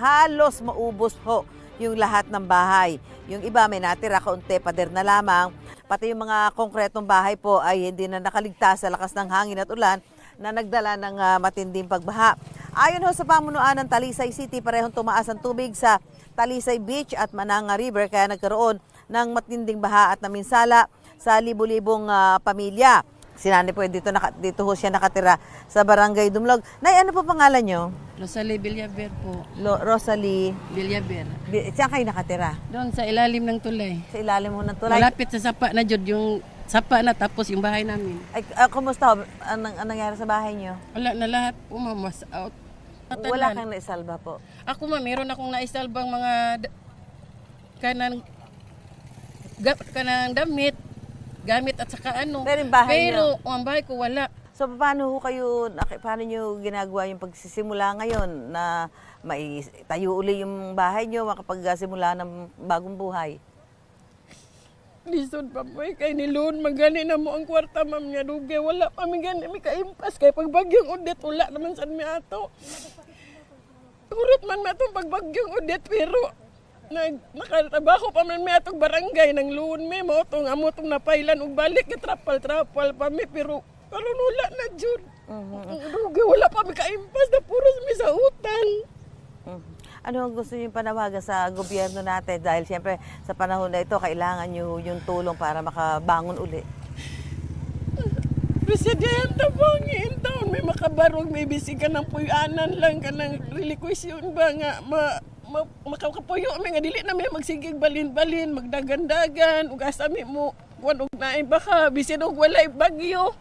halos maubos ho yung lahat ng bahay. Yung iba may natira, kaunti, pader na lamang. Pati yung mga konkretong bahay po ay hindi na nakaligtas sa lakas ng hangin at ulan na nagdala ng matinding pagbaha. Ayon ho sa pamunuan ng Talisay City, parehong tumaas ang tubig sa Talisay Beach at Mananga River kaya nagkaroon ng matinding baha at naminsala sa libu-libong pamilya. Sinani po dito ho siya nakatira sa Barangay Dumlog. Nay, ano po pangalan nyo? Rosalie Villaver po. Rosalie Villaver. Saan kayo nakatira? Doon sa ilalim ng tulay. Sa ilalim mo ng tulay? Malapit sa sapa na Jud, yung sapa na tapos yung bahay namin. Ay, kumusta ho? Anong nangyari sa bahay nyo? Wala na lahat po, mamas out. Wala kang naisalba po? Ako meron akong naisalbang mga kanang damit, gamit at saka ano. Pero yung bahay nyo? Ang bahay ko wala. So paano nyo ginagawa yung pagsisimula ngayon na tayo uli yung bahay nyo makapagsimula ng bagong buhay? Lisod pa po kay nilun magani na mo ang kwarta ma'am nga duge wala pa mi gani mi kaimpas kay pag bagyong udet wala naman sad mi ato. Kurot man matong pag bagyong udet pero nakatrabaho pa man mi atong barangay nang luon mi mo tong amo tong napailan og balik trapal pa mi pero wala na jud. Duge wala pa mi kaimpas na puros mi sa utang. Ano ang gusto niyo panawagan sa gobyerno natin? Dahil siyempre sa panahon na ito, kailangan niyo yung tulong para makabangon uli. Presidente po, ngayon taon may makabarog, may bisigan ng puyanan lang ka ng relinquisyon ba nga makakapuyo may nga dili na may magsigig balin-balin, magdagan-dagan, ug asami mo, ug naay baka, bisin og walay bagyo.